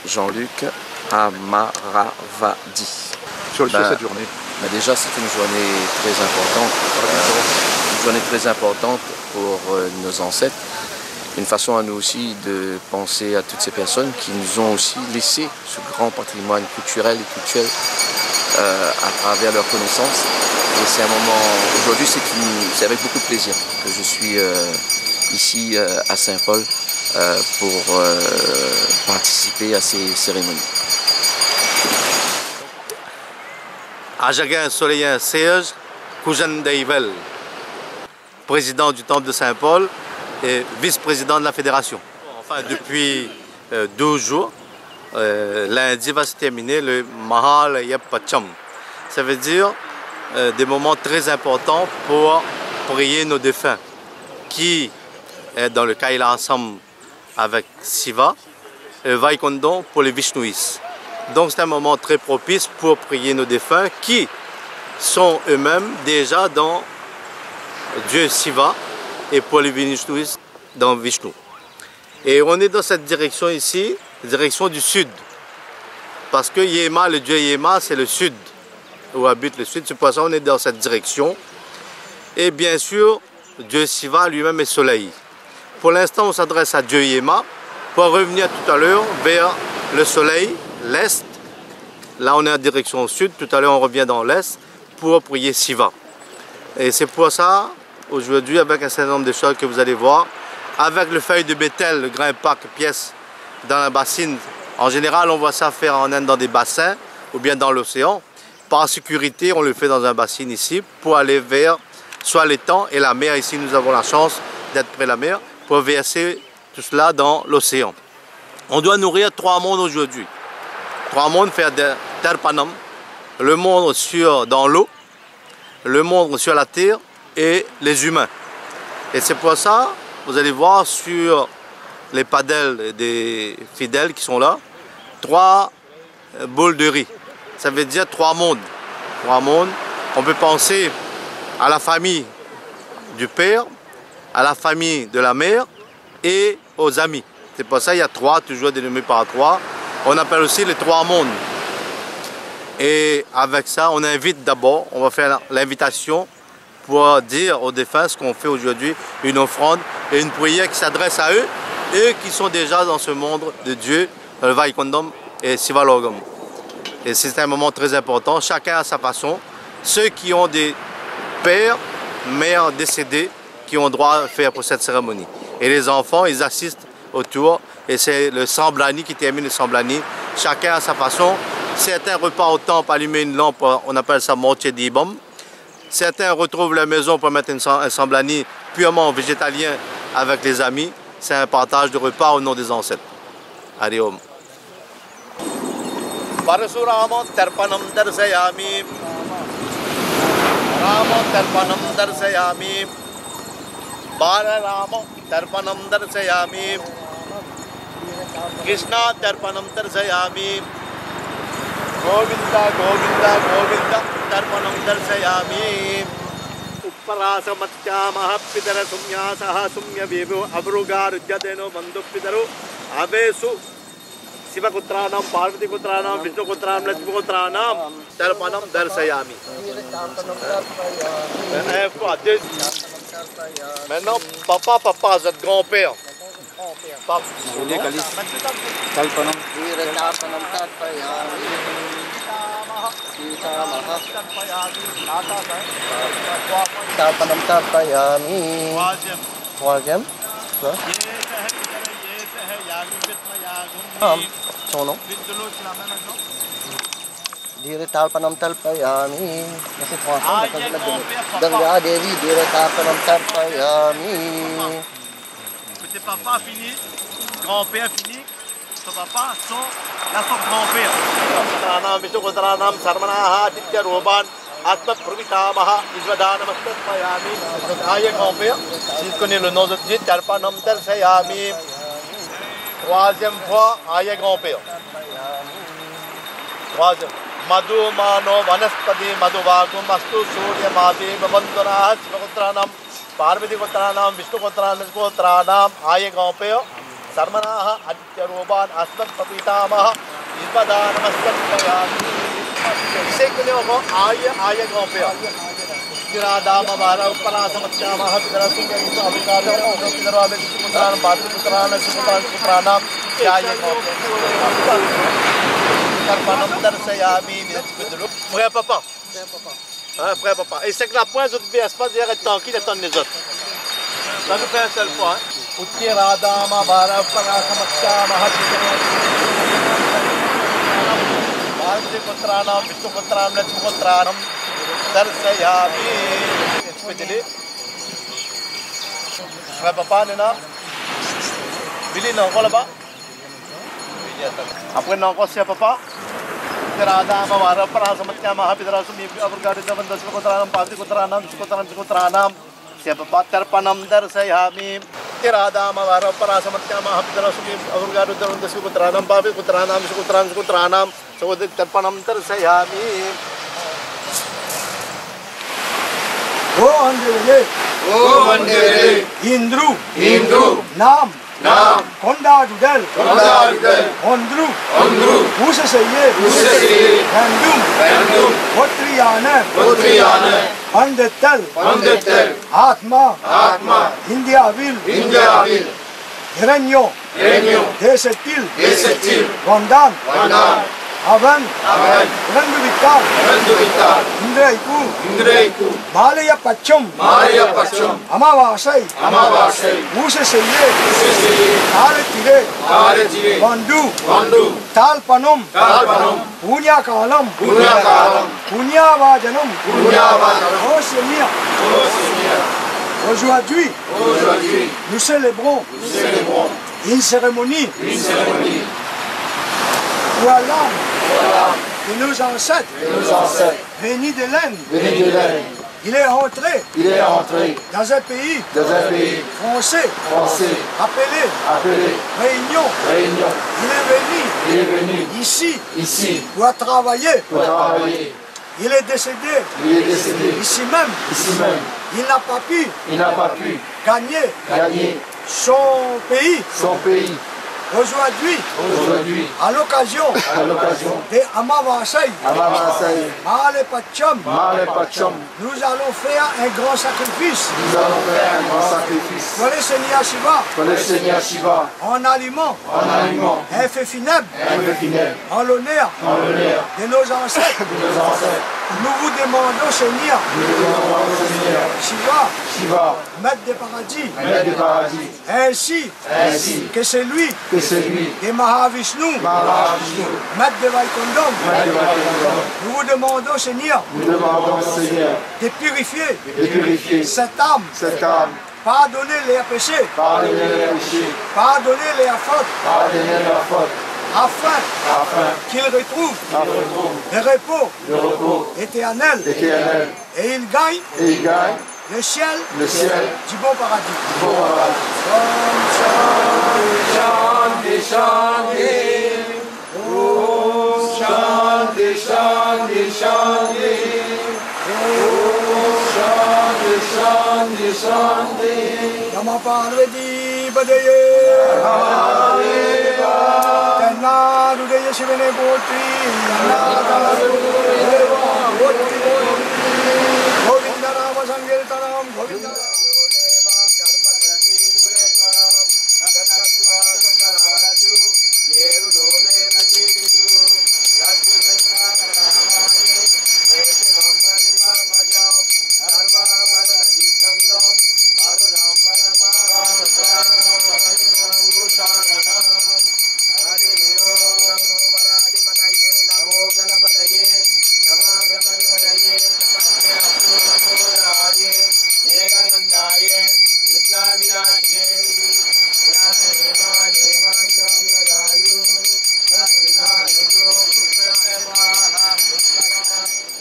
Jean-Luc Amaravadi. Sur cette journée déjà, c'est une journée très importante. Une journée très importante pour nos ancêtres. Une façon à nous aussi de penser à toutes ces personnes qui nous ont aussi laissé ce grand patrimoine culturel et cultuel à travers leurs connaissances. Et c'est un moment, aujourd'hui c'est avec beaucoup de plaisir que je suis ici à Saint-Paul pour participer à ces cérémonies. Ajagan Soleyen Serge Koujan Deivel, président du Temple de Saint-Paul et vice-président de la fédération. Enfin, depuis 12 jours, lundi va se terminer le Mahal Pacham. Ça veut dire des moments très importants pour prier nos défunts, qui est dans le Kaila ensemble avec Siva, et Vaikondon pour les Vishnouis. Donc c'est un moment très propice pour prier nos défunts qui sont eux-mêmes déjà dans Dieu Siva et pour les Vishnouis dans Vishnu. Et on est dans cette direction ici, direction du sud. Parce que Yema, le dieu Yema, c'est le sud, où habite le sud. C'est pour ça qu'on est dans cette direction. Et bien sûr, Dieu Siva lui-même est soleil. Pour l'instant, on s'adresse à Dieu Yema pour revenir tout à l'heure vers le soleil, l'est. Là, on est en direction sud. Tout à l'heure, on revient dans l'est pour prier Siva. Et c'est pour ça, aujourd'hui, avec un certain nombre de choses que vous allez voir, avec le feuille de bétel, le grain pack pièce dans la bassine. En général, on voit ça faire en Inde dans des bassins ou bien dans l'océan. Par sécurité, on le fait dans un bassin ici pour aller vers soit l'étang et la mer. Ici, nous avons la chance d'être près de la mer pour verser tout cela dans l'océan. On doit nourrir 3 mondes aujourd'hui. 3 mondes, faire Terpanam, le monde dans l'eau, le monde sur la terre et les humains. Et c'est pour ça, vous allez voir sur les padelles des fidèles qui sont là, 3 boules de riz. Ça veut dire 3 mondes. 3 mondes. On peut penser à la famille du père, à la famille de la mère et aux amis. C'est pour ça qu'il y a 3, toujours dénommés par 3. On appelle aussi les 3 mondes. Et avec ça, on invite d'abord, on va faire l'invitation pour dire aux défunts ce qu'on fait aujourd'hui, une offrande et une prière qui s'adresse à eux, eux qui sont déjà dans ce monde de Dieu, le Vaikondam et Sivalogam. Et c'est un moment très important, chacun à sa façon. Ceux qui ont des pères, mères décédés, qui ont droit à faire pour cette cérémonie. Et les enfants, ils assistent autour, et c'est le Samblani qui termine le Samblani, chacun à sa façon. Certains repas au temple, allumer une lampe, on appelle ça Montier d'Ibom. Certains retrouvent la maison pour mettre un Samblani purement végétalien avec les amis. C'est un partage de repas au nom des ancêtres. Hari Om. Parasuramam Tarpanam Darsayami. Ramam Tarpanam Darsayami. Balaramam Tarpanam Darsayami. Krishna Tarpanam Darsayami. Govinda, Govinda, Govinda, Tarpanam Darsayami. Upparasa Mattyamaha Pidara Sumyasaha Sumya Vivu Avrugaru Jadeno Bandu Pidaru Avesu Siva Kutranam, Parvati Kutranam, Vishnu Kutranam, Lakshmi Kutranam, Tarpanam Darsayami. Maintenant, papa, vous êtes grand-père. Papa. Tarpanam Tarpayami. Wajam. Sono. Dire Tarpanam Tarpayami. Kasi Ganga Devi, dire Tarpanam Tarpayami. C'était papa fini, grand-père fini. Son papa, la son grand-père. Kutranam, Vishnu Kutranam, Sarmanaha, Ditya Roban, Atmat Purvitamaha, Isvadanamatat Payami. Aïe grand-père, si vous connaissez le nom de Dieu, Tarpanam Darsayami. 3e fois, aïe grand-père. 3e. Madhu Mano Vanaspati Madhu Vagum Astu Surya Mati Babandana Siva Kutranam, Parvati Kutranam, Vishnu Kutranam, aïe grand-père. सर्मनाः आदित्यरूपान् अस्मत्पतितामः विपदानमस्मत्पयामि सेकलियों को आय गोपया किरादाम बारा उपरासमत्यामः पितरसुके अभिकादो पितरवादे पुत्रान पात्रपुत्रान सुपुत्रानाम आय गोपया कर्पणम दर्शयामि निजपितृ frère papa frère papa et c'est que la pointe de espace derrière tant qui attend les autres ça nous fait un seul point उत्तिरादाम बारा उपरासमत्यामः पुत्राणाम विष्णुपुत्राणाम लक्ष्मीपुत्राणाम दर्शयामि इसमें मैं पापा ने ना बिली ना कौन बा आपके नाम कौन से पापा राधा हमारा परासमत्या महापितरासुमी अवगारित बंदस पुत्राणाम पाति पुत्राणाम सुपुत्राणाम से पापा तर्पणम दर्शयामि राधा हमारा परासमत्या महापितरासुमी अवगारित बंदस पुत्राणाम पाति पुत्राणाम सुपुत्राणाम सहोदर तर्पणम दर्शयामि O Andele, Indru, Nam, Kondadugal, Ondru, Usaseye, Handum, Potriana, Pandetal, Atma, Indiavil, Hiranyo, Desetil, Vandan, Avan, Randuvitar, Indraiku, Malaya Pachum, Amavasai, Usaseye, Aretire, Vandu, Talpanum, Punya Kalam, Punya Vajanum, Osenia. Aujourd'hui, nous célébrons une cérémonie où Allah de nos ancêtres venus de l'Inde, il est rentré dans un pays français appelé Réunion. Il est venu ici pour travailler. Il est décédé ici même. Il n'a pas pu gagner son pays. Aujourd'hui, à l'occasion de Amavasai, Mahale Pacham, nous allons faire un grand sacrifice pour le Seigneur Shiva, en aliment, un fait funèbre, en l'honneur de nos ancêtres. Nous vous demandons, Seigneur, Shiva, maître des paradis, ainsi que celui de Mahavishnu, maître de Vaikundam. Nous vous demandons, Seigneur, de purifier cette âme, pardonner les péchés, pardonner les fautes, afin qu'il retrouve le repos éternel et il gagne le ciel du bon paradis. Nama Parvati Padaye Kanadudaya Shivane Potri Govinda Rama Sankirtanam Govinda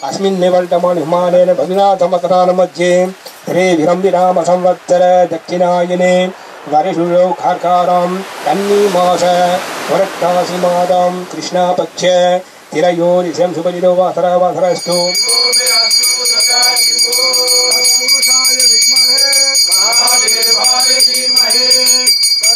अस्मिन् निवर्तमान हिमालयेन भगिनाथमकरान मध्ये रे विरम्बिराम संवत्सर दक्षिणायने वर्षुयो खार्कारां कन्नी मास वरट्टासि मादां कृष्णापक्ष तिरयोरिशं सुपरिदो वासरस्तु पुरुषाय विद्महे महादेवाय धीमहि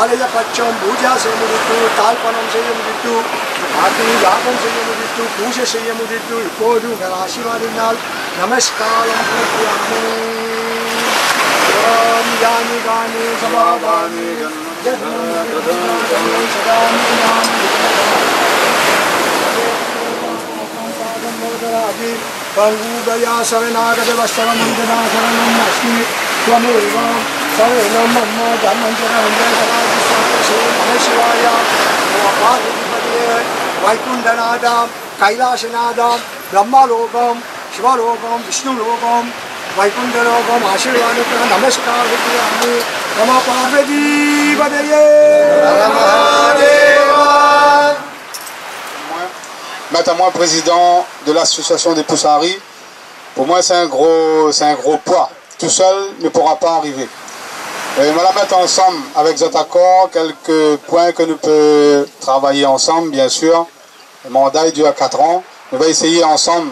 ஆலய பட்சம் பூஜா செய்ய முடித்து தாழ்பணம் செய்ய முடித்து அக்னி யாகம் செய்ய முடித்து பூஜை செய்ய முடித்து இப்போது உங்கள் ஆசீர்வாதினால் நமஸ்காரம் பூர்த்தியாமே ஓம் யானி கானி சமாதானி गंगूदया शरणागत वस्त्रमंजना शरणम अस्मि त्वमेव शरणं मम धर्मं शिवाय पार्वतीपदे वैकुण्ठनाथं कैलासनाथं ब्रह्मलोकं शिवलोकं विष्णुलोकं वैकुण्ठलोकम् आशीर्वादं नमस्कार करोमि मम पार्वतीपदये Mettre à moi président de l'association des Poussari, pour moi c'est un gros poids. Tout seul ne pourra pas arriver. Et me la mettre ensemble avec Zotacor, quelques points que nous pouvons travailler ensemble, bien sûr. Le mandat dure 4 ans. On va essayer ensemble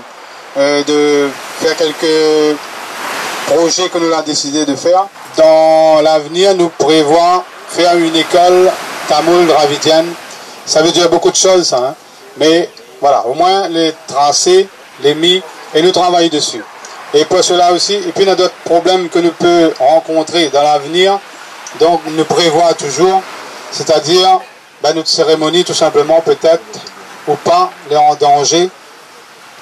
de faire quelques projets que nous avons décidé de faire. Dans l'avenir, nous prévoyons faire une école tamoul dravidienne. Ça veut dire beaucoup de choses, ça, hein? Mais voilà, au moins les tracés, les mis, et nous travaillons dessus. Et pour cela aussi, et puis il y a d'autres problèmes que nous pouvons rencontrer dans l'avenir, donc nous prévoit toujours, c'est-à-dire notre cérémonie tout simplement peut-être, ou pas, les en danger.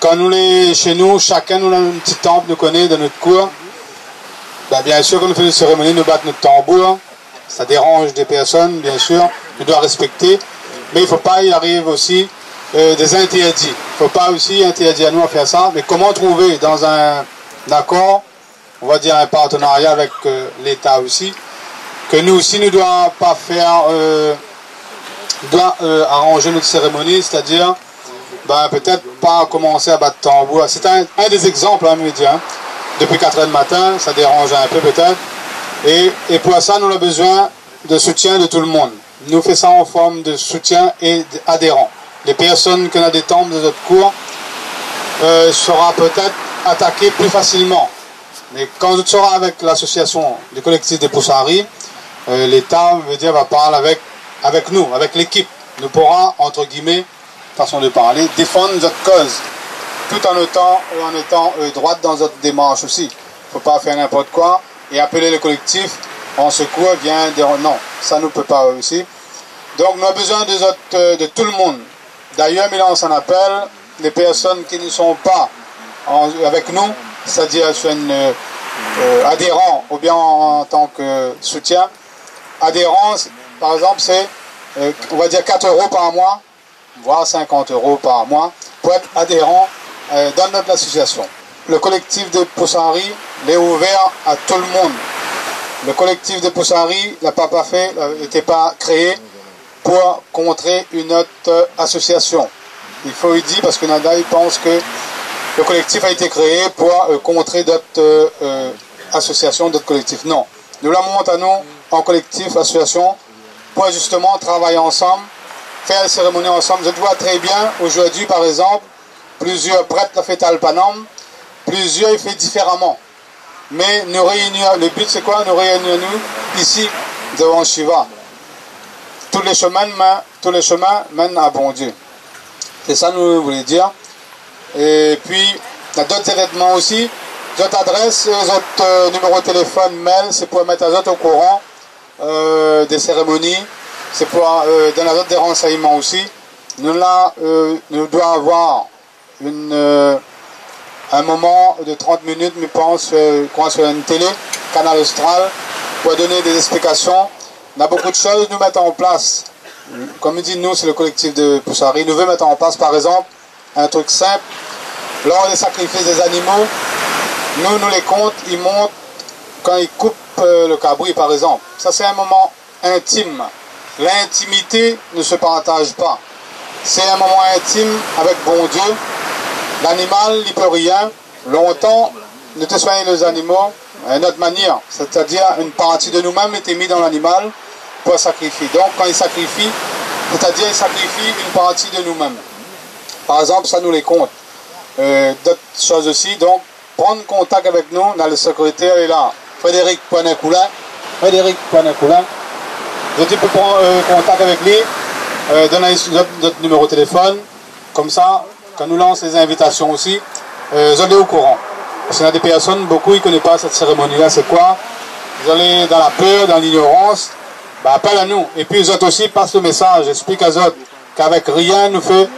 Quand nous les chez nous, chacun nous a un petit temple, nous connaît dans notre cour, bien sûr quand nous faisons une cérémonie, nous battons notre tambour, ça dérange des personnes, bien sûr, nous devons respecter, mais il ne faut pas y arriver aussi des interdits. Il ne faut pas aussi interdire à nous à faire ça, mais comment trouver dans un accord, on va dire un partenariat avec l'État aussi, que nous aussi ne devons pas faire, arranger notre cérémonie, c'est-à-dire peut-être pas commencer à battre tambour. C'est un des exemples, hein, média. Depuis 4 heures du matin, ça dérange un peu peut-être. Et pour ça, nous avons besoin de soutien de tout le monde. Nous faisons ça en forme de soutien et d'adhérents. Les personnes qui ont des temples de notre cours sera peut-être attaquées plus facilement. Mais quand nous serons avec l'association du collectif des Poussari, l'État va parler avec nous, avec l'équipe. Nous pourrons, entre guillemets, façon de parler, défendre notre cause, tout en étant droite dans notre démarche aussi. Il ne faut pas faire n'importe quoi et appeler le collectif en secours, vient dire non, ça ne peut pas aussi. Donc nous avons besoin de tout le monde. D'ailleurs, Milan s'en appelle, les personnes qui ne sont pas avec nous, c'est-à-dire adhérents ou bien en tant que soutien. Adhérents, par exemple, c'est, on va dire 4 € par mois, voire 50 € par mois, pour être adhérent dans notre association. Le collectif des Poussari est ouvert à tout le monde. Le collectif des Poussari n'était pas créé pour contrer une autre association. Il faut le dire parce que Nada pense que le collectif a été créé pour contrer d'autres associations, d'autres collectifs. Non. Nous la montons à nous en collectif, association, pour justement travailler ensemble, faire les cérémonies ensemble. Je vois très bien, aujourd'hui par exemple, plusieurs prêtres l'ont fait Alpanam, plusieurs ils font différemment. Mais nous réunir, le but c'est quoi? Nous réunir nous ici, devant Shiva. Tous les chemins mènent à bon Dieu. C'est ça que nous voulons dire. Et puis, il y a d'autres événements aussi. D'autres adresses, d'autres numéros de téléphone, mail, c'est pour mettre à d'autres au courant des cérémonies. C'est pour donner à d'autres des renseignements aussi. Nous devons avoir un moment de 30 minutes, je pense, sur une télé, Canal Austral, pour donner des explications. On a beaucoup de choses nous mettons en place. Comme dit nous, c'est le collectif de Poussari. Nous voulons mettre en place, par exemple, un truc simple. Lors des sacrifices des animaux, nous les comptes, ils montent quand ils coupent le cabri, par exemple. Ça, c'est un moment intime. L'intimité ne se partage pas. C'est un moment intime avec bon Dieu. L'animal, il ne peut rien. Longtemps, nous te soignons les animaux à notre manière. C'est-à-dire, une partie de nous-mêmes était mise dans l'animal pour sacrifier. Donc, quand il sacrifie, c'est-à-dire, il sacrifie une partie de nous-mêmes. Par exemple, ça nous les compte. D'autres choses aussi. Donc, prendre contact avec nous. On a le secrétaire est là, Frédéric Poinet-Coulin. Frédéric Poinet-Coulin. Vous peux prendre contact avec lui, donner notre numéro de téléphone. Comme ça, quand nous lance les invitations aussi, vous allez au courant. Parce qu'il y a des personnes, beaucoup, ils ne connaissent pas cette cérémonie-là, c'est quoi? Vous allez dans la peur, dans l'ignorance, bah, appelle à nous. Et puis, les autres aussi passent le message, explique à eux autres qu'avec rien, nous peut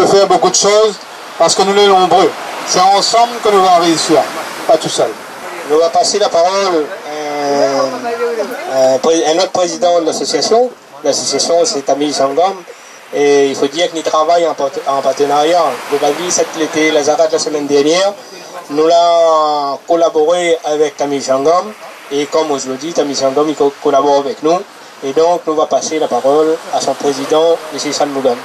faire beaucoup de choses parce que nous sommes nombreux. C'est ensemble que nous allons réussir, pas tout seul. On va passer la parole à un autre président de l'association. L'association, c'est Tamil Sangam. Et il faut dire que nous travaillons en partenariat. Donc, cet été, la Zarat la semaine dernière, nous avons collaboré avec Tamil Sangam. Et comme je le dis, Tamil Sangam il collabore avec nous. Et donc, nous allons passer la parole à son président, M. Sanmougan.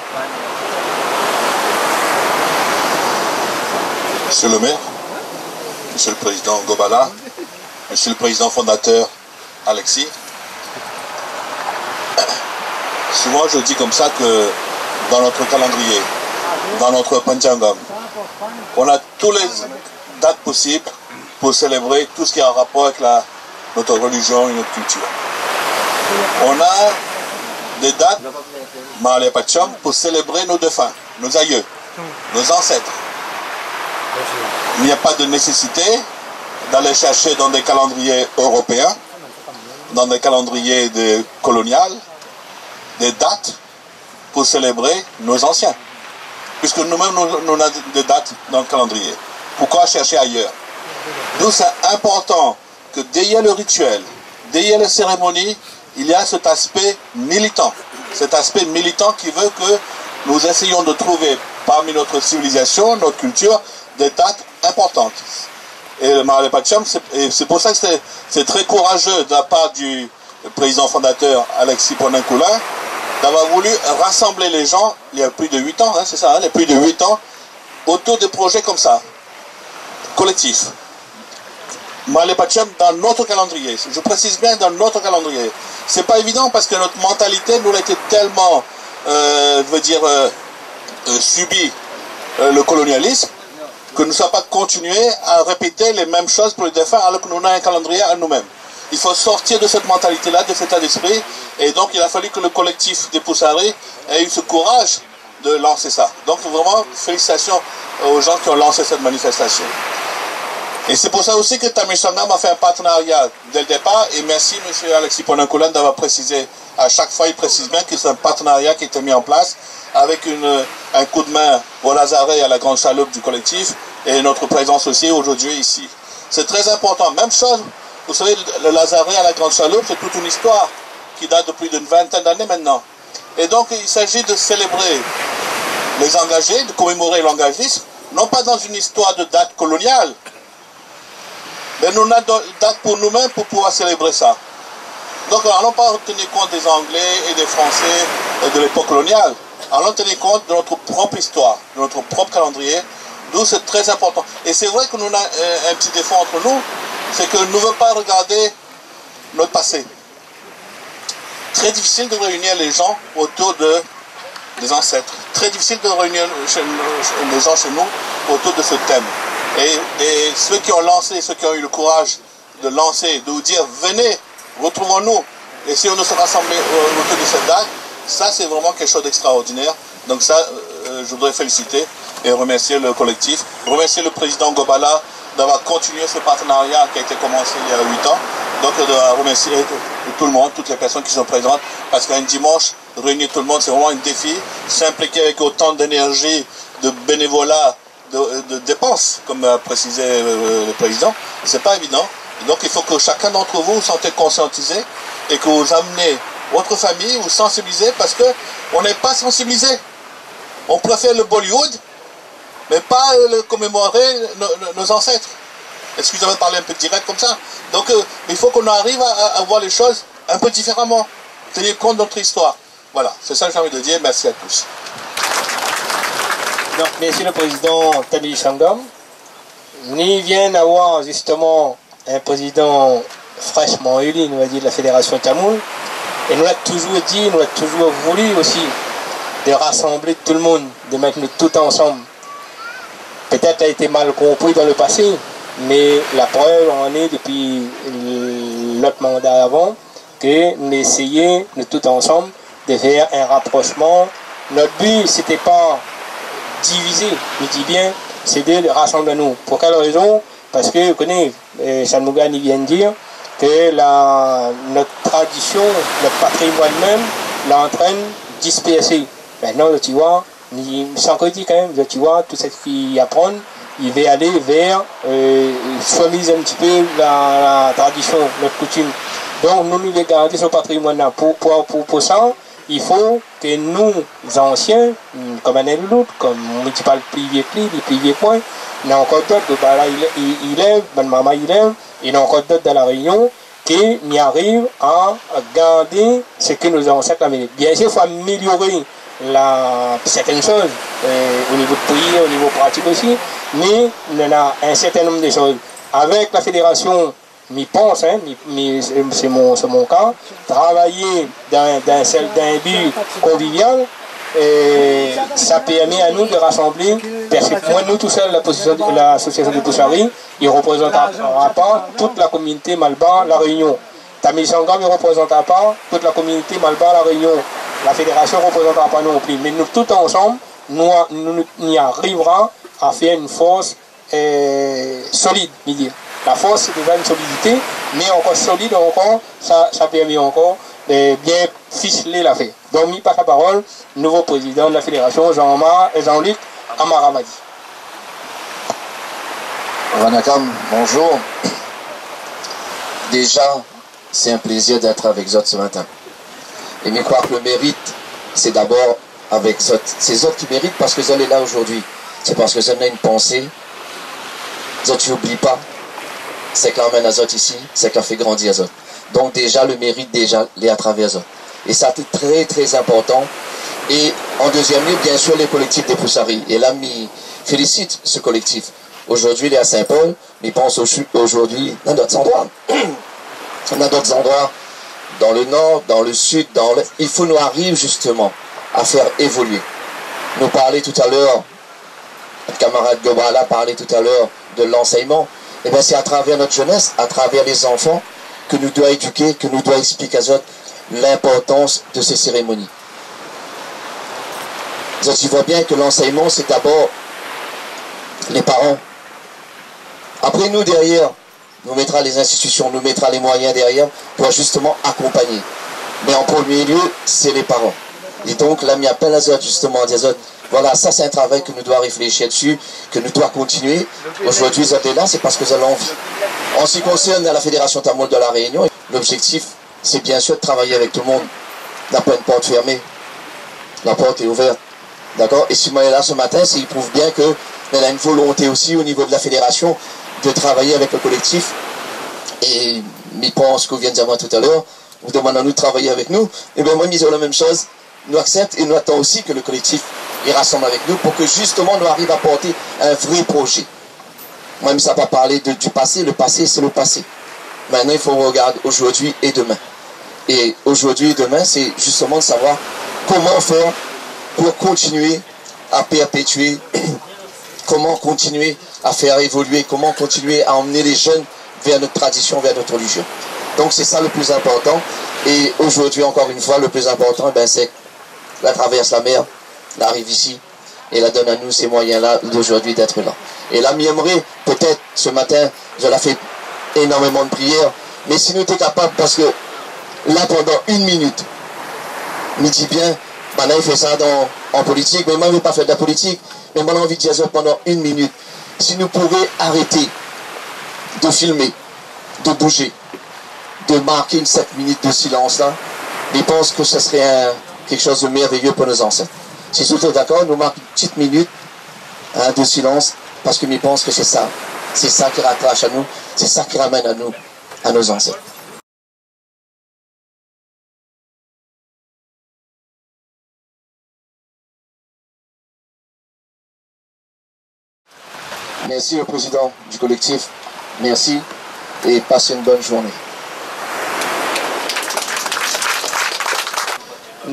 Monsieur le maire, Monsieur le président Gobala, Monsieur le président fondateur Alexis, souvent je dis comme ça que dans notre calendrier, dans notre Panchangam, on a toutes les dates possibles pour célébrer tout ce qui a un rapport avec notre religion et notre culture. On a des dates, Maale Pacham, pour célébrer nos défunts, nos aïeux, nos ancêtres. Il n'y a pas de nécessité d'aller chercher dans des calendriers européens, dans des calendriers coloniales, des dates pour célébrer nos anciens. Puisque nous-mêmes, nous avons des dates dans le calendrier. Pourquoi chercher ailleurs? D'où c'est important que derrière le rituel, derrière les cérémonies, il y a cet aspect militant. Cet aspect militant qui veut que nous essayons de trouver parmi notre civilisation, notre culture, des dates importantes. Et le Maale Pacham, c'est pour ça que c'est très courageux de la part du président fondateur Alexis Poinet-Coulin d'avoir voulu rassembler les gens, il y a plus de 8 ans, hein, c'est ça, hein, il y a plus de 8 ans, autour de projets comme ça, collectifs. Maale Pacham dans notre calendrier, je précise bien dans notre calendrier. C'est pas évident parce que notre mentalité nous a été tellement, subi le colonialisme, que nous ne sommes pas continuer à répéter les mêmes choses pour les défunts alors que nous avons un calendrier à nous-mêmes. Il faut sortir de cette mentalité-là, de cet état d'esprit, et donc il a fallu que le collectif des Poussari ait eu ce courage de lancer ça. Donc vraiment, félicitations aux gens qui ont lancé cette manifestation. Et c'est pour ça aussi que Tamil Sangam a fait un partenariat dès le départ, et merci M. Alexis Poinet-Coulin d'avoir précisé, à chaque fois il précise bien que c'est un partenariat qui a été mis en place avec un coup de main au Lazare et à la Grande Chaloupe du collectif, et notre présence aussi aujourd'hui ici. C'est très important. Même chose, vous savez, le Lazare à la Grande Chaloupe, c'est toute une histoire qui date de plus d'une vingtaine d'années maintenant. Et donc, il s'agit de célébrer les engagés, de commémorer l'engagisme, non pas dans une histoire de date coloniale, mais nous avons une date pour nous-mêmes pour pouvoir célébrer ça. Donc, allons pas tenir compte des Anglais et des Français de l'époque coloniale. Allons tenir compte de notre propre histoire, de notre propre calendrier, d'où c'est très important. Et c'est vrai que nous avons un petit défaut entre nous, c'est que nous ne voulons pas regarder notre passé. Très difficile de réunir les gens autour des ancêtres. Très difficile de réunir les gens chez nous autour de ce thème. Et ceux qui ont lancé, ceux qui ont eu le courage de lancer, de vous dire, venez, retrouvons-nous, et si on ne se rassemble autour de cette date, ça c'est vraiment quelque chose d'extraordinaire. Donc ça, je voudrais féliciter et remercier le collectif, remercier le président Gobala d'avoir continué ce partenariat qui a été commencé il y a 8 ans. Donc de remercier tout le monde, toutes les personnes qui sont présentes, parce qu'un dimanche, réunir tout le monde, c'est vraiment un défi. S'impliquer avec autant d'énergie, de bénévolat, de dépenses, comme a précisé le président, c'est pas évident. Donc il faut que chacun d'entre vous vous sentez conscientisé et que vous amenez votre famille, vous sensibilisez, parce qu'on n'est pas sensibilisé. On préfère le Bollywood, mais pas le commémorer nos ancêtres. Excusez-moi de parler un peu direct comme ça. Donc il faut qu'on arrive à voir les choses un peu différemment, tenir compte de notre histoire. Voilà, c'est ça que j'ai envie de dire. Merci à tous. Donc, Monsieur le Président Tamil Sangam, nous vient d'avoir justement un président fraîchement élu, nous va dire, de la Fédération Tamoul, et nous l'a toujours dit, nous l'a toujours voulu aussi, de rassembler tout le monde, de mettre nous tout ensemble. Peut-être a été mal compris dans le passé, mais la preuve en est depuis l'autre mandat avant que nous essayons de tout ensemble de faire un rapprochement. Notre but, c'était pas diviser, je dis bien, c'est de rassembler nous. Pour quelle raison? Parce que, vous connaissez, Chanmougani vient de dire que notre tradition, notre patrimoine même, l'entraîne disperser. Maintenant, tu vois, sans critique, hein, tu vois, tout ce qu'il apprend, il va aller vers soigner un petit peu la tradition, notre coutume. Donc, nous devons garder ce patrimoine-là. Pour ça, il faut que nous, anciens, comme un autre, comme je parle plus vieux que lui, plus vieux que moi, il y a encore d'autres, là, il est, maman il est, il y a encore d'autres dans la Réunion, qui arrivent à garder ce que nos ancêtres avaient. Bien sûr, il faut améliorer certaines choses au niveau de prix, au niveau pratique aussi, mais il y en a un certain nombre de choses. Avec la fédération, je pense, hein, c'est mon cas, travailler dans un but convivial, ça permet à nous de rassembler, parce que moi, nous tout seuls, l'association de Poussari, il ne représentera pas toute la communauté Malbar, la Réunion. Tamil Sangam ne représentera pas toute la communauté Malbar, la Réunion. La fédération ne représentera pas non plus. Mais nous, tout ensemble, nous y arriverons à faire une force solide, dire. La force, c'est déjà une solidité, mais encore solide, encore, ça permet encore de bien ficeler l'affaire. Donc, je passe la parole, nouveau président de la fédération, Jean-Luc Amaramadi. Ranakam, bonjour. Déjà, c'est un plaisir d'être avec Zot ce matin. Et je crois que le mérite, c'est d'abord avec Zot. C'est Zot qui mérite parce que Zot est là aujourd'hui. C'est parce que Zot a une pensée. Zot, tu n'oublies pas. C'est qui emmène à Zot ici, c'est qui a fait grandir Zot. Donc déjà, le mérite, déjà, est à travers Zot. Et ça, c'est très, très important. Et en deuxième lieu, bien sûr, les collectifs des Poussari. Et là, je félicite ce collectif. Aujourd'hui, il est à Saint-Paul, mais il pense aujourd'hui dans d'autres endroits. Dans d'autres endroits, dans le nord, dans le sud, dans l'est. Il faut nous arriver justement à faire évoluer. Nous parlait tout à l'heure, notre camarade Gobala parlait tout à l'heure de l'enseignement. Et bien c'est à travers notre jeunesse, à travers les enfants, que nous doit éduquer, que nous doit expliquer à Zot l'importance de ces cérémonies. Zot, tu vois bien que l'enseignement, c'est d'abord les parents. Après nous, derrière, nous mettra les institutions, nous mettra les moyens derrière pour justement accompagner. Mais en premier lieu, c'est les parents. Et donc là, il appelle à Zot justement, à dire Zot, voilà, ça c'est un travail que nous devons réfléchir dessus, que nous devons continuer. Aujourd'hui, Zot est là, c'est parce que Zot a envie. En ce qui concerne la Fédération Tamoul de la Réunion, l'objectif, c'est bien sûr de travailler avec tout le monde. Il n'y a pas une porte fermée. La porte est ouverte. D'accord? Et si moi est là ce matin, c'est qu'il prouve bien qu'il a une volonté aussi au niveau de la fédération de travailler avec le collectif. Et je pense qu'on vient de dire moi tout à l'heure, vous demandez à nous de travailler avec nous. Et bien moi, ils ont la même chose. Nous acceptons et nous attendons aussi que le collectif y rassemble avec nous pour que justement nous arrive à porter un vrai projet. Moi, ça ne va pas parler du passé. Le passé, c'est le passé. Maintenant, il faut regarder aujourd'hui et demain. Et aujourd'hui et demain, c'est justement de savoir comment faire pour continuer à perpétuer, comment continuer à faire évoluer, comment continuer à emmener les jeunes vers notre tradition, vers notre religion. Donc c'est ça le plus important. Et aujourd'hui, encore une fois, le plus important, c'est la traverse la mer, la arrive ici, et la donne à nous ces moyens-là d'aujourd'hui d'être là. Et là, j'aimerais, peut-être ce matin, je l'ai fait énormément de prières, mais si nous étions capables, parce que là, pendant une minute, me dit bien, maintenant il fait ça en politique, mais moi je ne veux pas faire de la politique, mais moi j'ai envie de dire pendant une minute, si nous pourrions arrêter de filmer, de bouger, de marquer une 7 minutes de silence là, je pense que ce serait quelque chose de merveilleux pour nos ancêtres. Si vous êtes d'accord, nous marquons une petite minute de silence, parce que je pense que c'est ça qui rattache à nous, c'est ça qui ramène à nous, à nos ancêtres. Merci au président du collectif, merci et passez une bonne journée.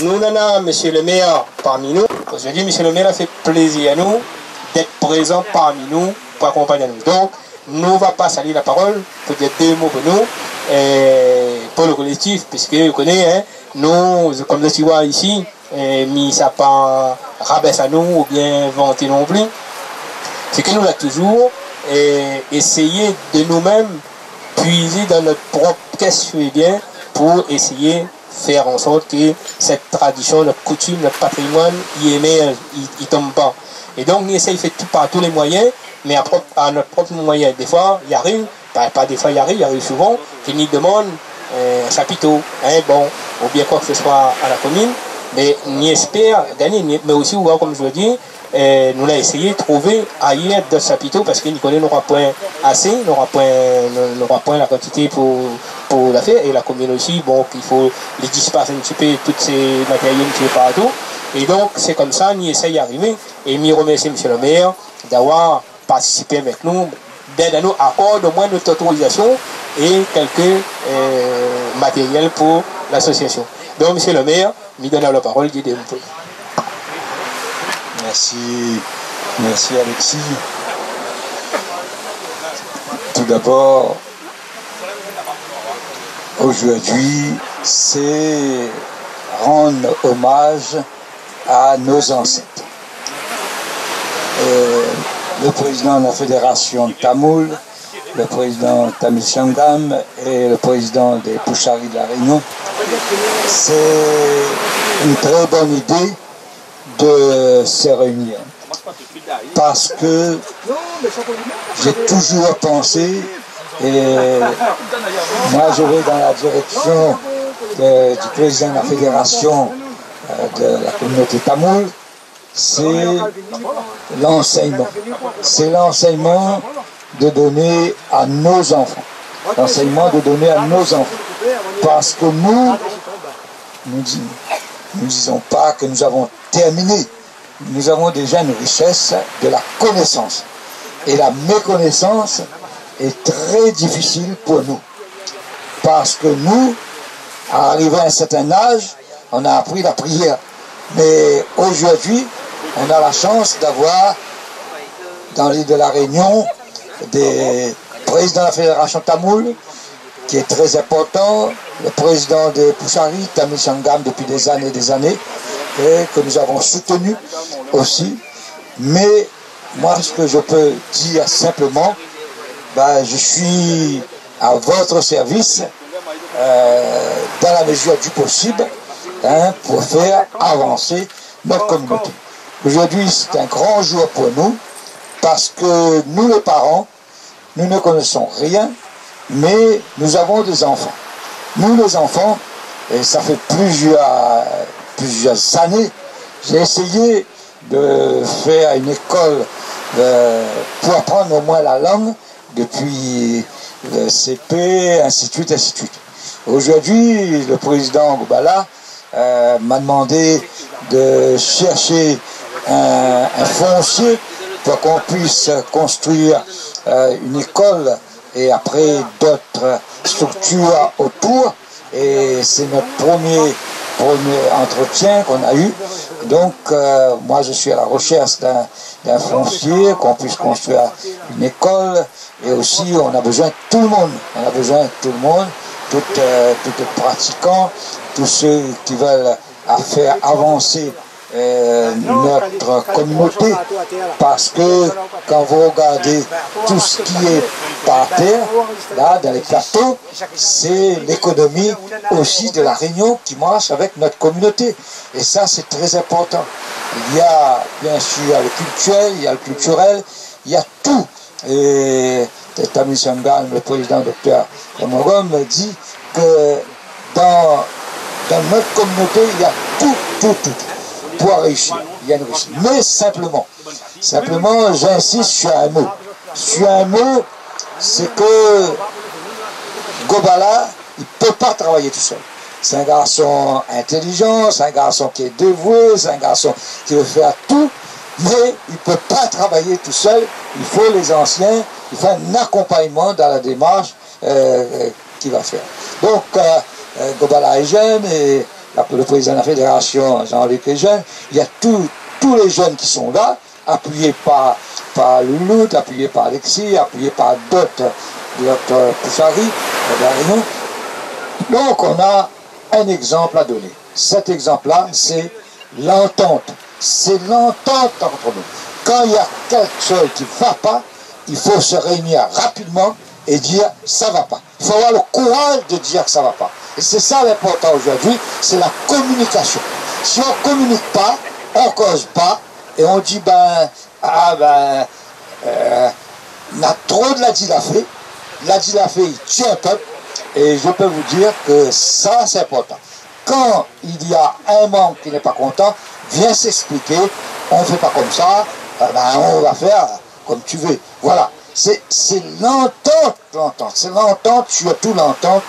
Nous avons monsieur le maire parmi nous. Aujourd'hui, monsieur le maire a fait plaisir à nous d'être présent parmi nous pour accompagner nous. Donc, nous ne va pas salir la parole pour dire 2 mots pour nous, pour le collectif, puisque vous connaissez, hein, nous, comme je vois ici, mais ça pas rabaisse à nous ou bien vanter non plus. C'est que nous avons toujours essayé de nous-mêmes puiser dans notre propre caisse bien pour essayer de faire en sorte que cette tradition, notre coutume, notre patrimoine, il émerge, il tombe pas. Et donc, nous essayons de faire tout par tous les moyens, mais à notre propre moyen. Des fois, il arrive, pas des fois, il arrive souvent, qu'il nous demande un chapiteau, hein, bon, ou bien quoi que ce soit à la commune, mais nous espérons gagner, mais aussi, comme je le dis, nous avons essayé de trouver ailleurs d'autres chapiteaux parce que nous connaissons n'aura point assez, n'aura point la quantité pour la faire, et la commune aussi, bon, il faut les disperser un petit peu, toutes ces matériels un petit peu partout. Et donc, c'est comme ça, nous essayons d'y arriver. Et nous remercions M. le maire d'avoir participé avec nous, d'aide à nous accorder au moins notre autorisation et quelques matériels pour l'association. Donc, M. le maire, nous donnons la parole, guidez-vous. Merci Alexis. Tout d'abord, aujourd'hui, c'est rendre hommage à nos ancêtres. Le président de la fédération Tamoul, le président Tamil Sangam et le président des Poucharis de la Réunion, c'est une très bonne idée de se réunir. Parce que j'ai toujours pensé, et moi je vais dans la direction du président de la fédération de la communauté tamoul, c'est l'enseignement. C'est l'enseignement de donner à nos enfants. L'enseignement de donner à nos enfants. Parce que nous disons pas que nous avons terminé. Nous avons déjà une richesse de la connaissance. Et la méconnaissance est très difficile pour nous. Parce que nous, arrivé à un certain âge, on a appris la prière. Mais aujourd'hui, on a la chance d'avoir, dans l'île de la Réunion, des présidents de la Fédération Tamoul, qui est très important, le président des Poucharis, Tamil Sangam, depuis des années, et que nous avons soutenu aussi. Mais moi, ce que je peux dire simplement, je suis à votre service, dans la mesure du possible, pour faire avancer notre communauté. Aujourd'hui, c'est un grand jour pour nous, parce que nous, les parents, nous ne connaissons rien, mais nous avons des enfants. Nous, les enfants, et ça fait plusieurs années, j'ai essayé de faire une école pour apprendre au moins la langue, depuis le CP, ainsi de suite, ainsi de suite. Aujourd'hui, le président Gobala m'a demandé de chercher un foncier pour qu'on puisse construire une école et après d'autres structures autour. Et c'est notre premier entretien qu'on a eu. Donc, moi, je suis à la recherche d'un foncier, qu'on puisse construire une école. Et aussi, on a besoin de tout le monde. On a besoin de tout le monde, tous les pratiquants, tous ceux qui veulent faire avancer notre communauté, parce que quand vous regardez tout ce qui est par terre, là, dans les plateaux, c'est l'économie aussi de la Réunion qui marche avec notre communauté. Et ça, c'est très important. Il y a, bien sûr, le culturel, il y a le culturel, il y a tout. Et Tamil Sangam, le président Dr Amogom, me dit que dans notre communauté, il y a tout. Pour réussir, il y a une réussite. Mais simplement, j'insiste sur un mot. Sur un mot, c'est que Gobala, il ne peut pas travailler tout seul. C'est un garçon intelligent, c'est un garçon qui est dévoué, c'est un garçon qui veut faire tout, mais il ne peut pas travailler tout seul. Il faut les anciens, il faut un accompagnement dans la démarche qu'il va faire. Donc, Gobala est jeune et le président de la fédération, Jean-Luc est jeune, il y a tous les jeunes qui sont là, appuyé par Loulout, appuyé par Alexis, appuyé par d'autres Poussari, donc on a un exemple à donner. Cet exemple-là, c'est l'entente. C'est l'entente entre nous. Quand il y a quelque chose qui ne va pas, il faut se réunir rapidement et dire ça ne va pas. Il faut avoir le courage de dire que ça ne va pas. Et c'est ça l'important aujourd'hui, c'est la communication. Si on ne communique pas, on ne cause pas, et on dit on a trop de l'adilafé. L'adilafé, il tue un peuple, et je peux vous dire que ça, c'est important. Quand il y a un membre qui n'est pas content, viens s'expliquer, on ne fait pas comme ça, on va faire comme tu veux. Voilà, c'est l'entente, c'est l'entente, surtout l'entente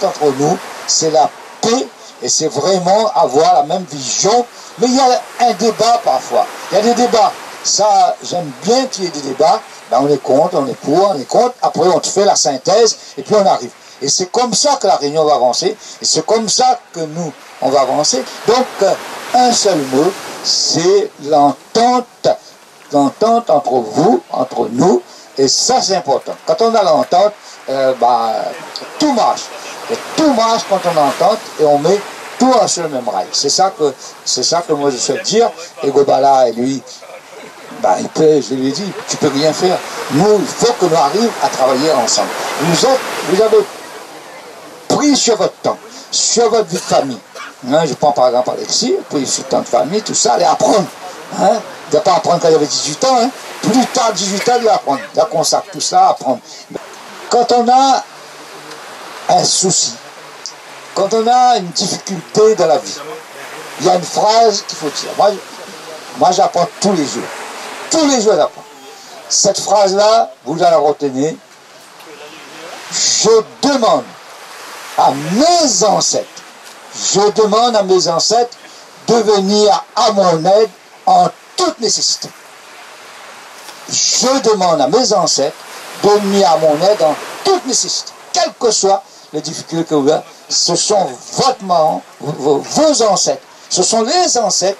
entre nous, c'est la paix, et c'est vraiment avoir la même vision. Mais il y a un débat parfois, il y a des débats, ça, j'aime bien qu'il y ait des débats, on est contre, on est pour, on est contre, après on te fait la synthèse, et puis on arrive. Et c'est comme ça que la réunion va avancer, et c'est comme ça que nous, on va avancer. Donc, un seul mot, c'est l'entente entre vous, entre nous, et ça c'est important. Quand on a l'entente, tout marche. Et tout marche quand on entend, et on met tout sur le même rail. C'est ça que moi je souhaite dire, et Gobala et lui, je lui ai dit, tu peux rien faire. Nous, il faut que nous arrivions à travailler ensemble. Vous avez pris sur votre temps, sur votre vie de famille. Je prends par exemple Alexis, puis sur le temps de famille, tout ça, allez apprendre. Il ne va pas apprendre quand il avait 18 ans. Plus tard, 18 ans, il va apprendre. Il va consacrer tout ça à apprendre. Quand on a un souci, quand on a une difficulté dans la vie, il y a une phrase qu'il faut dire. Moi j'apprends tous les jours. Tous les jours j'apprends. Cette phrase-là, vous allez la retenir. Je demande à mes ancêtres, de venir à mon aide en toute nécessité. Je demande à mes ancêtres de venir à mon aide en toute nécessité. Quelles que soient les difficultés que vous avez, ce sont vos ancêtres. Ce sont les ancêtres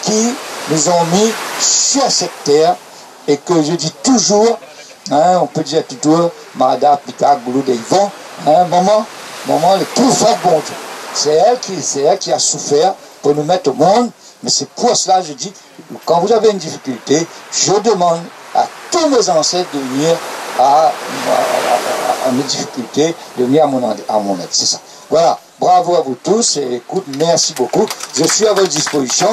qui nous ont mis sur cette terre, et que je dis toujours, on peut dire toujours, Mada, Pita, Goulou, Deivon, maman le plus fort bon Dieu. C'est elle qui a souffert pour nous mettre au monde, mais c'est pour cela que je dis, quand vous avez une difficulté, je demande à tous mes ancêtres de venir à mes difficultés, de venir à mon aide. C'est ça. Voilà. Bravo à vous tous, et écoute, merci beaucoup. Je suis à votre disposition.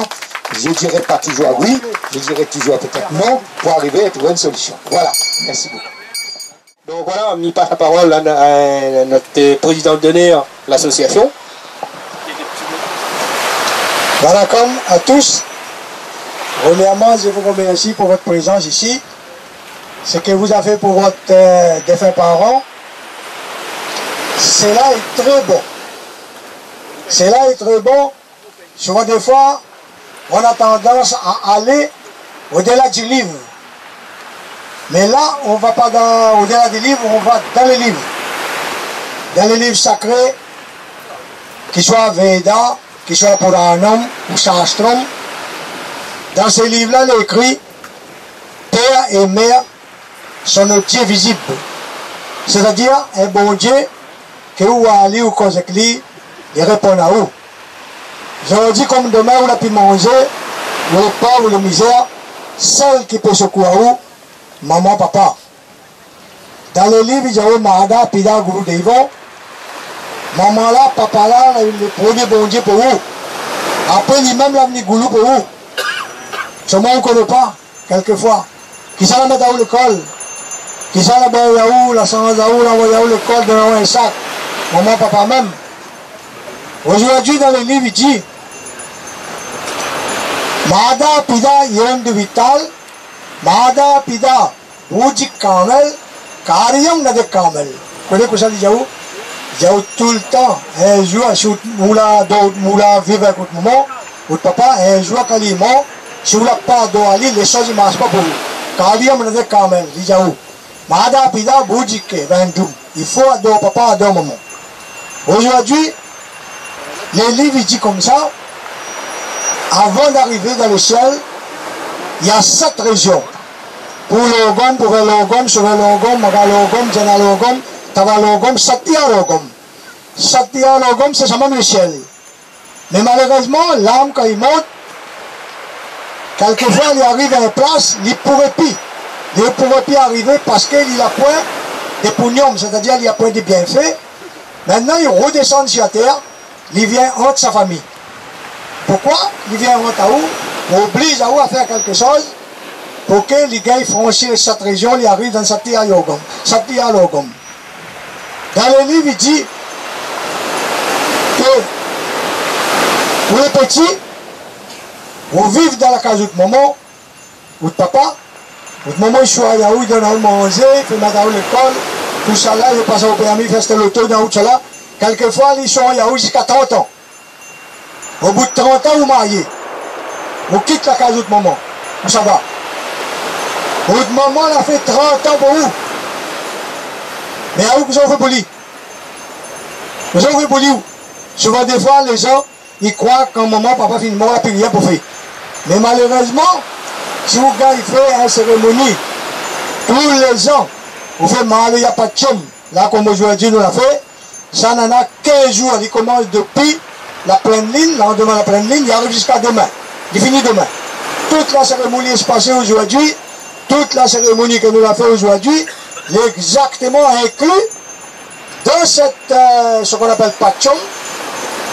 Je ne dirai pas toujours oui, je dirai toujours peut-être non, pour arriver à trouver une solution. Voilà. Merci beaucoup. Donc voilà, on passe la parole à notre président d'honneur de l'association. Voilà, comme à tous. Premièrement, je vous remercie pour votre présence ici. Ce que vous avez fait pour votre défunt parent, cela est très bon. Cela est très bon. Souvent des fois, on a tendance à aller au-delà du livre. Mais là, on ne va pas au-delà du livre, on va dans les livres. Dans les livres sacrés, qu'ils soient Veda, qu'ils soient Puranam ou Shastram. Dans ces livres-là, il est écrit Père et Mère sont nos dieux visibles. C'est-à-dire un bon Dieu que vous allez ou qu'on s'écrit, il répond à vous. Je vous dis comme demain, vous l'avez pu manger, le pauvre ou le misère, seul qui peut secourir vous, maman, papa. Dans le livre, il y a Mahada, Pida, Guru Deivon. Maman là, papa là, le premier bon Dieu pour vous. Après, lui-même, l'a venu Goulou pour vous. Seulement, on ne connaît pas, quelquefois. Qui s'en met à l'école? Qui s'en met à où, la sang à où, l'école, de un sac? Maman, papa même. Aujourd'hui, dans le livre, il dit Mahada Pida Yom de Vital, Mahada Pida Bouji Kamel, Karyam Nade Kamel. Vous connaissez ça, Jaou? Jaou tout le temps, un jour, Moula vivre avec votre maman, votre papa, un jour, quand il est mort, si vous n'avez pas d'oali, les choses ne marchent pas pour vous. Karyam Nade Kamel, dit Jaou. Mahada Pida Bouji Kamel, il faut adorer papa, adorer maman. Aujourd'hui, les livres disent comme ça, avant d'arriver dans le ciel, il y a 7 régions. Pour l'Ogom, pour l'Ogom, sur l'Ogom, Maga l'Ogom, Djana l'Ogom, Tava l'Ogom, Satya l'Ogom. Satya l'Ogom, c'est seulement l'échelle. Mais malheureusement, l'âme, quand il monte, quelquefois, il arrive à une place, il ne pourrait plus. Il ne pourrait plus arriver parce qu'il n'a point de pugnons, c'est-à-dire il n'a point de bienfaits. Maintenant, il redescend sur la terre, il vient entre sa famille. Pourquoi? Il vient entre à où? On oblige à où à faire quelque chose pour que les gars franchissent cette région, ils arrivent dans Satya Logom. Satya Logom. Dans le livre, il dit que pour les petits, on vit dans la case de maman ou de papa. Votre maman, il choisit là où il donne à manger, il fait mettre à l'école, tout ça là, il passe au permis, il fait l'auto dans tout ça là. Quelquefois, ils sont là jusqu'à 30 ans. Au bout de 30 ans, vous mariez. Vous quittez la case de maman. Où ça va? Votre maman, elle a fait 30 ans pour vous. Mais à où vous avez fait pour lui? Vous avez fait pour lui où? Souvent, des fois, les gens, ils croient qu'un maman, papa finit mort, il n'y a plus rien pour faire. Mais malheureusement, si vous avez fait une cérémonie, tous les ans, vous faites mal, il n'y a pas de chum. Là, comme aujourd'hui, nous l'avons fait, ça n'en a 15 jours. Il commence depuis la pleine ligne, le lendemain la pleine ligne, il arrive jusqu'à demain. Il finit demain. Toute la cérémonie est passée aujourd'hui, toute la cérémonie que nous avons fait aujourd'hui, est exactement inclus dans cette, ce qu'on appelle patchon,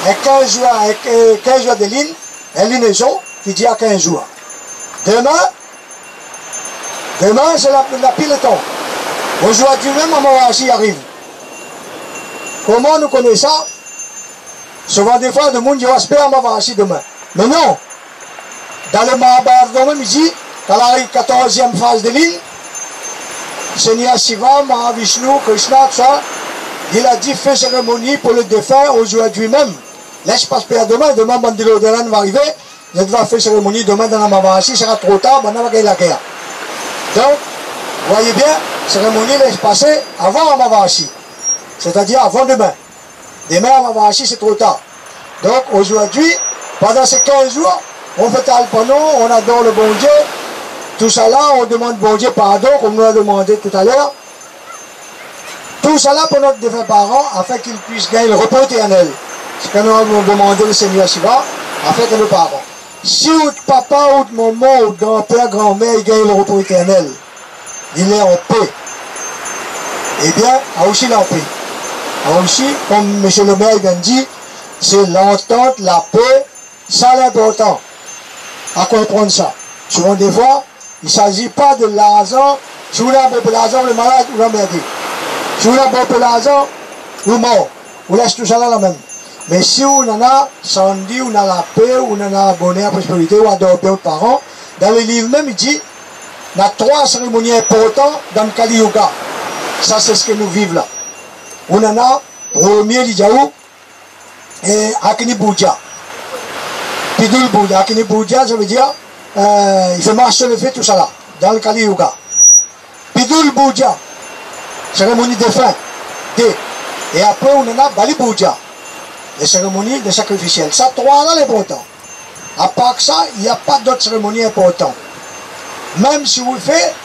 et 15 jours de ligne, et liaison qui dit à 15 jours. Demain c'est la pile de temps. Aujourd'hui même, Amavashi arrive. Comment nous connaissons ça? Souvent des fois, le monde dit espère Amavashi demain. Mais non. Dans le Mahabharata même, il dit, dans la 14e phase de ligne, Seigneur Shiva, Mahavishnu, Krishna, tout ça, il a dit fait cérémonie pour le défunt aujourd'hui même. Laisse pas espérer demain, demain Bandilo Delan va arriver, je dois faire cérémonie demain dans la Mavashi, ça sera trop tard, maintenant on va gagner la guerre. Donc, vous voyez bien, cérémonie laisse passer avant Mavashi, c'est-à-dire avant demain. Demain à Mavashi c'est trop tard. Donc aujourd'hui, pendant ces 15 jours, on fait Alpanon, on adore le bon Dieu, tout ça là, on demande bon Dieu pardon, comme nous l'a demandé tout à l'heure. Tout ça là pour notre défunt parent, afin qu'il puisse gagner le repos éternel. C'est ce que nous avons demandé le Seigneur Shiva, afin que nos parents. Si votre papa, ou votre maman, ou votre grand-père, grand-mère, il gagne le repos éternel, il est en paix. Eh bien, aussi il est en paix. Aussi, comme M. le maire vient de dire, c'est l'entente, la paix, ça l'important. À comprendre ça. Souvent des fois, il ne s'agit pas de l'argent. Si vous avez un peu de l'argent, le malade, vous l'emmerdez. Si vous avez un peu de l'argent, vous mort. Vous laissez tout ça là même. Mais si vous en avez, sans dire, vous avez la paix, vous avez la bonheur, la prospérité, vous adorez vos parents, dans le livre même, il dit, il y a 3 cérémonies importantes dans le Kali Yuga. Ça, c'est ce que nous vivons là. On en a, premier, Lijaou, et Akini Boudja. Pidul Boudja. Akini Boudja, ça veut dire, il fait marcher le fait, tout ça là, dans le Kali Yuga. Pidul Boudja, cérémonie de fin. Et après, on en a Bali Boudja, les cérémonies de sacrificielles. Ça, 3 là, l'important. À part que ça, il n'y a pas d'autres cérémonies importantes. Même si vous le faites,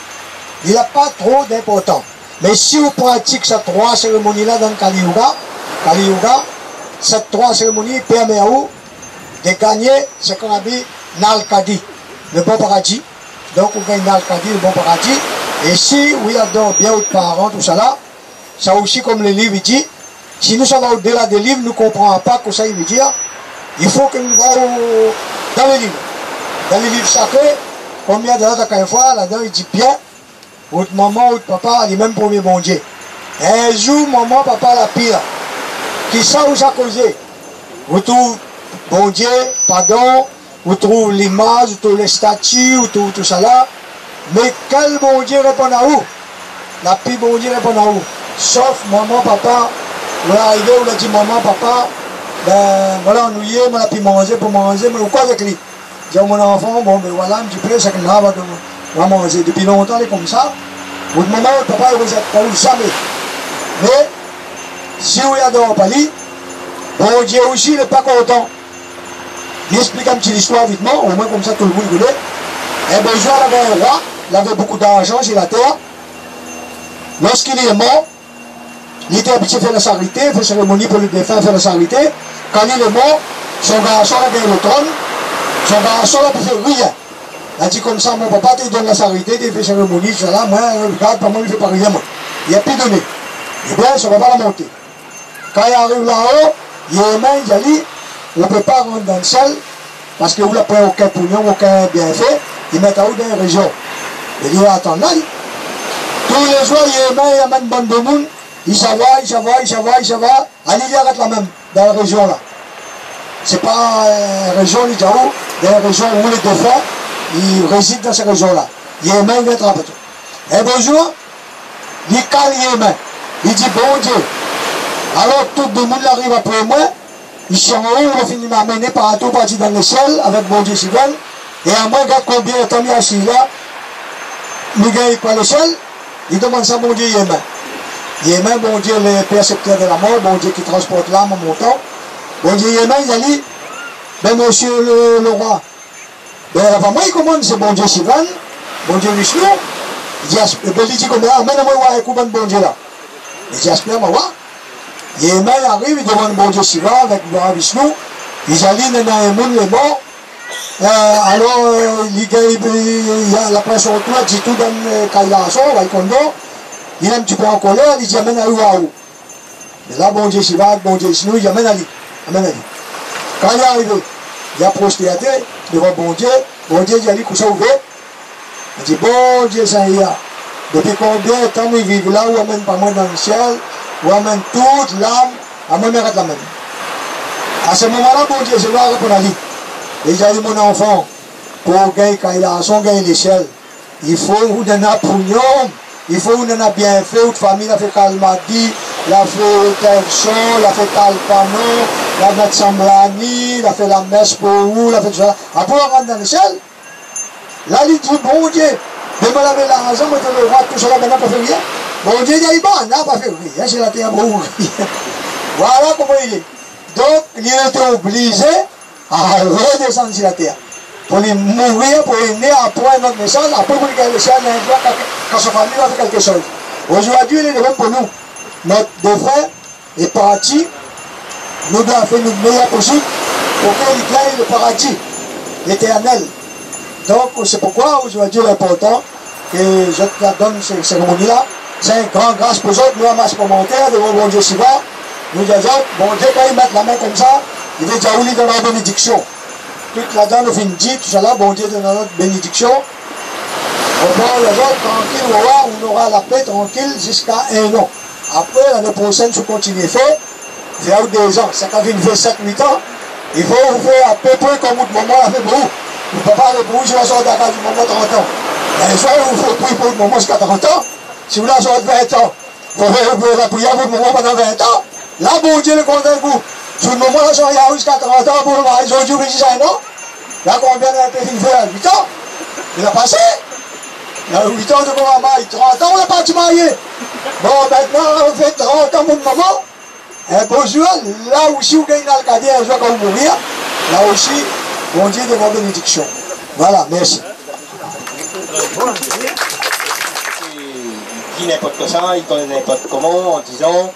il n'y a pas trop d'important. Mais si vous pratiquez ces 3 cérémonies-là dans le Kali Yuga, ces 3 cérémonies permettent à vous de gagner ce qu'on appelle Nalkadi, le bon paradis. Donc vous gagnez Nalkadi, le bon paradis. Et si vous adorez bien vos parents, tout ça là, ça aussi comme le livre dit, si nous sommes au-delà des livres, nous ne comprenons pas ce que ça veut dire. Il faut que nous voyons dans les livres. Dans les livres sacrés, combien de temps fois, là-dedans il dit bien, votre maman, votre papa, les mêmes premiers bon Dieu. Un jour, maman, papa, la pire. Qui ça vous a causé? Vous trouvez bon Dieu, pardon, vous trouvez l'image, vous trouvez les statues, vous trouvez tout ça là. Mais quel bon Dieu répond à vous? La pire bon Dieu répond à vous. Sauf maman, papa, vous arrivez, vous avez dit maman, papa, ben voilà, ennuyé, on a pu manger pour manger, mais quoi avec lui? J'ai mon enfant, bon ben voilà, un petit peu, c'est que là, on va manger. Depuis longtemps, il est comme ça. Votre maman, votre papa, vous êtes pas où jamais. Mais, si vous adorez pas lui, bon Dieu aussi, il n'est pas content. Il explique un petit histoire vitement, au moins comme ça tout le monde connaît. Un bourgeois avait un roi, il avait beaucoup d'argent sur la terre. Lorsqu'il est mort, il était habitué à faire la charité, faire la cérémonie pour le défunt, faire la charité. Quand il est mort, son garçon a gagné le trône, son garçon n'a pu faire rien. Il a dit comme ça, mon papa te donne la charité, tu fais la cérémonie, tout ça, moi, regarde, pas moi, il ne fait pas rien, moi. Il a plus donné. Eh bien, ça ne va pas la monter. Quand il arrive là-haut, il est main, il a dit, on ne peut pas rentrer dans le ciel, parce que vous n'avez pas aucun pognon, aucun bienfait, ils mettent à vous dans la région. Il dit, attends, là, tous les jours, il est main, il amène une bande de monde, il s'en va, allez, il arrête là même, dans la région là. C'est pas une région, il dit, dans la région où les défunts, ils résident dans cette région-là. Il est main, il vient trapper. Et bonjour, il cale les mains. Il dit, bon Dieu. Alors tout le monde arrive après moi, il chante en haut, il finit m'amener partout, parti dans le ciel, avec bon Dieu Sivan. Et à moi, regarde combien de temps il y a assis là, il gagne pas le ciel, il demande ça, bon Dieu, il est main. Il est main, bon Dieu, le percepteur de la mort, bon Dieu qui transporte l'âme en montant. Bon Dieu, il est main, il a dit, ben monsieur le roi, ben avant moi, il commande, c'est bon Dieu Sivan, bon Dieu Vishnu. Il dit comme ça, amène-moi voir un coup de bon Dieu là. Il dit, j'espère, moi, il arrive, il demande bon Dieu Shiva avec le Vishnu. Il allait dans un monde, les morts. Alors, il y a la pression autour, il dit tout dans le Kailaso, Vaikondo. Il est un petit peu en colère, il dit, amène à où. Et là, bon Dieu Shiva, bon Dieu Vishnu, il amène à lui. Quand il est arrivé, il a prosterné devant bon Dieu, il a dit, coucher ouvert. Il dit, bon Dieu Seigneur, depuis combien de temps ils vivent là, où amène pas moi dans le ciel, où amène toute l'âme, à moi m'arrête la même. À ce moment-là, bon Dieu, je vais répondre à lui. Et il a dit, mon enfant, pour gagner Kailason, gagner l'échelle, il faut vous donner un pognon, il faut vous donner bien fait, votre famille a fait Kalmadi, la fait Terson, la fait Talpano, la fait Samblani, la fait la messe pour vous, la fait tout ça. Après, on rentre dans l'échelle. Là, il dit, bon Dieu, demain la belle argent, moi, le roi, tout ça, là, maintenant, pas fait rien. Bon Dieu, il dit, bon, n'a pas fait rien, c'est la terre pour vous. Voilà comment il est. Donc, il était obligé à redescendre sur la terre. Pour lui mourir, pour lui naître après notre naissance, après pour lui gagner le ciel, quand sa famille va faire quelque chose. Aujourd'hui, il est le même pour nous. Notre défunt est parti, nous devons faire le meilleur possible pour qu'il gagne le paradis, l'éternel. Donc, c'est pourquoi aujourd'hui il est important que je te donne cette cérémonie-là. C'est une grande grâce pour eux, nous, à masse commentaire, devant bon Dieu Shiva. Nous disons, bon Dieu, quand ils mettent la main comme ça, il veut dire, oui, dans la bénédiction. Toute la dame nous finit dit, tout ça là, bon Dieu, dans notre bénédiction. On prend les autres tranquille, on aura la paix tranquille jusqu'à 1 an. Après, l'année prochaine, si on continue à faire 2 ans. Ça quand il fait 7-8 ans, il faut faire à peu près comme le moment a fait pour vous. Vous ne pouvez pas aller pour vous, je vais sortir du moment 30 ans. Mais soit vous faites prier pour le moment jusqu'à 30 ans. Si vous la sortez 20 ans, vous pouvez la prier pour le moment pendant 20 ans. Là, bon Dieu, le compte de vous. Sur le moment, là, jusqu'à 30 ans pour le mariage. Aujourd'hui, vous dites un an. Là, combien de temps il fait 8 ans. Il a passé. Il a 8 ans de mon maman, 30 ans, on n'a pas dû marier. Bon, maintenant, on fait 30 ans pour le moment. Et bonjour, là aussi, vous gagnez l'Alcadie un jour quand vous mourir. Là aussi, bon Dieu de vos bénédictions. Voilà, merci. Il dit n'importe quoi, il connaît n'importe comment en disant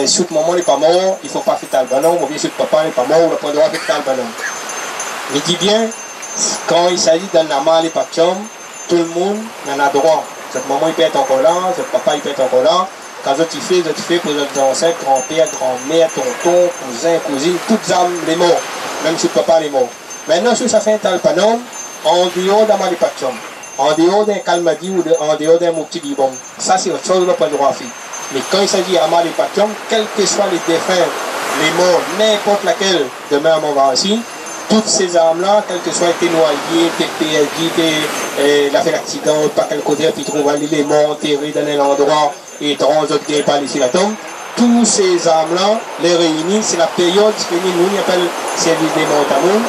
sur le moment il n'est pas mort, il ne faut pas faire talbanon, ou bien sur le papa n'est pas mort, on n'a pas le droit de faire talbanon. Il dit bien, quand il s'agit d'un nama les pachom, tout le monde en a droit. Cette maman il peut être encore là, cette papa il peut être encore là. Quand tu fais pour les ancêtres, grand-père, grand-mère, tonton, cousin, cousine, toutes âmes les morts, même si le papa les morts. Maintenant, si ça fait un talpanon, en dehors d'un malipachom, en dehors d'un kalmadi ou en dehors d'un mukti bibom, ça c'est autre chose, on n'a pas le droit à faire. Mais quand il s'agit à malipachom, quels que soient les défunts, les morts, n'importe laquelle, demain on va aussi, toutes ces âmes-là, quel que soit été noyé, été perdu, il a fait l'accident, pas quel côté, puis trouve les morts enterrés dans un endroit étrange, d'autres qui n'est pas laissé la tombe, tous ces âmes-là, les réunis, c'est la période que nous appelle service des morts tamoul.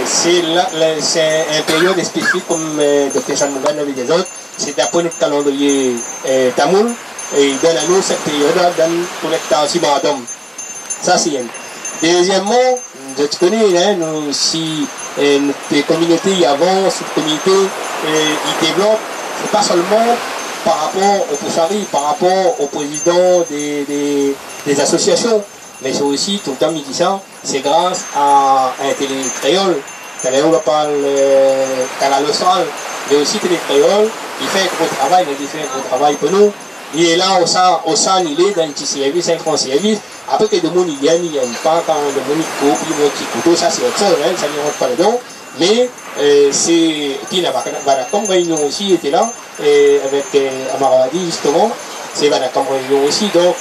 C'est une période spécifique comme Dr. Chanmougan avait des autres, c'est d'après notre calendrier tamoul, et il donne à nous cette période-là pour l'hectare si madame. Ça c'est une. Deuxièmement, je te connais, hein, nous, si notre communauté avance, notre communauté il développe, c'est pas seulement par rapport au Poussari, par rapport au président des associations, mais c'est aussi, tout le temps, il dit ça, c'est grâce à un télé-créole. On parle Canal Austral, mais aussi télé-créole, il fait un gros travail, il fait un gros travail pour nous. Il est là au sein, il est dans un petit service, un grand service. Après que les gens n'y viennent pas, quand les gens n'y copient, mon petit couteau, ça c'est autre chose, hein, ça n'y rentre pas dedans. Mais c'est. Puis la Vanacom Réunion aussi était là, avec Amaradi justement. C'est Vanacom Réunion aussi. Donc,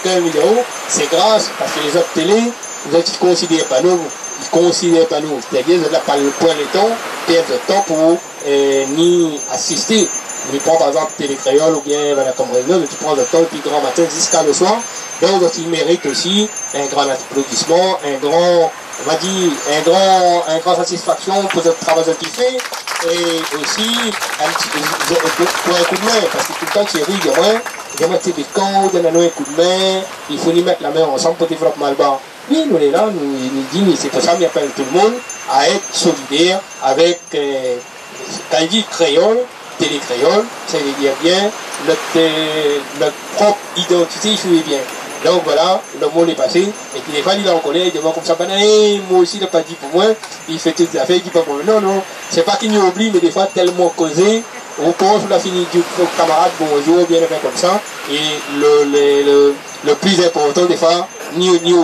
c'est grâce, parce que les autres télés, les autres ils ne considèrent pas nous. Ils ne considèrent pas nous. C'est-à-dire qu'ils n'ont pas le point de temps, perdre de temps pour ni assister. Tu prends par exemple Télé-Créole ou bien Vanacom Réunion, tu prends le temps depuis grand matin jusqu'à le soir. Donc, ils méritent aussi un grand applaudissement, un grand, on va dire, un grand satisfaction pour le travail qu'ils font. Et aussi, pour un coup de main, parce que tout le temps, Thierry, il y a moins de camps, il y a un coup de main, il faut y mettre la main ensemble pour développer Malbar. Oui, nous est là, nous disons, c'est pour ça qu'on appelle tout le monde à être solidaire avec, quand il dit créole, télé-créole, ça veut dire bien notre propre identité, il faut bien. Donc voilà, le mot est passé, et puis des fois il est en colère, il demande comme ça, moi aussi il n'a pas dit pour moi, il fait toutes les affaires, il dit pas pour moi. Non, non, c'est pas qu'il nous oublie, mais des fois tellement causé, on pense qu'on a fini du camarade, bonjour, bien fait comme ça, et le plus important des fois, ni oublie.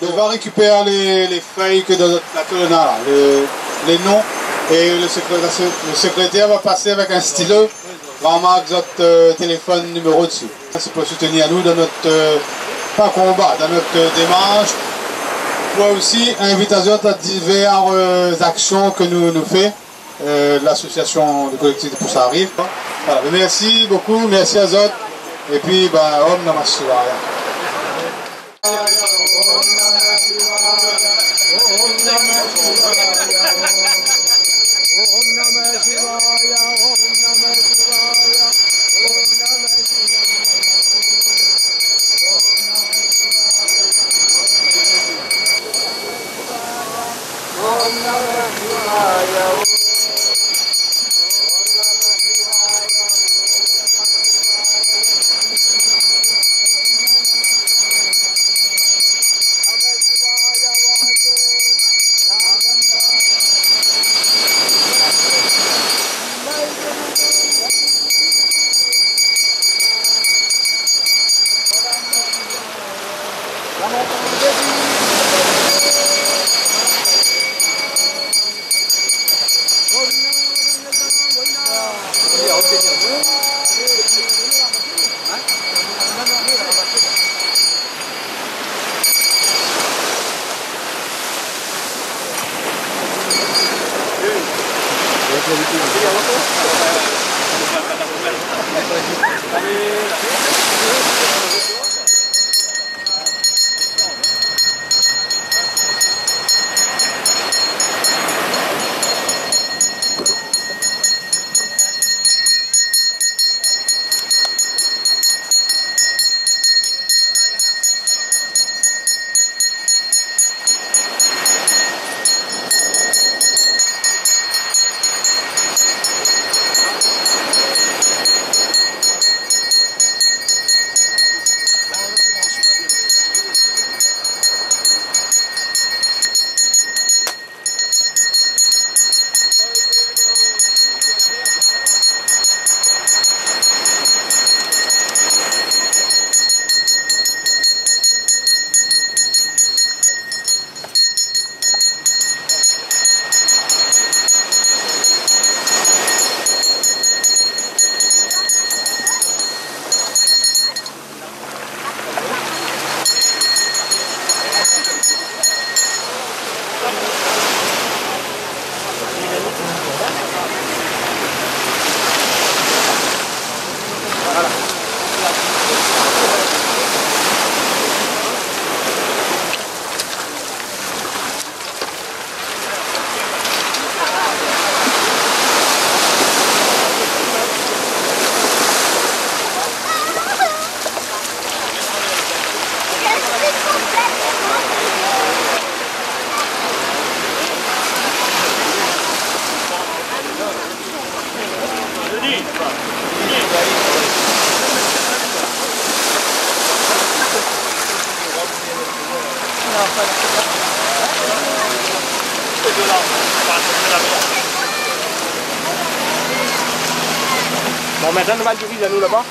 On va récupérer les feuilles que dans la colonne là, les noms, et le secrétaire va passer avec un stylo, va marquer notre téléphone numéro dessus. C'est pour soutenir nous dans notre pas combat, dans notre démarche. Pour aussi invitation à diverses actions que nous faisons. L'association de collectif de Poussari. Voilà, merci beaucoup, merci à Zot. Et puis, Om Namah Shivaya. Bon, maintenant, on va diriger à nous là-bas.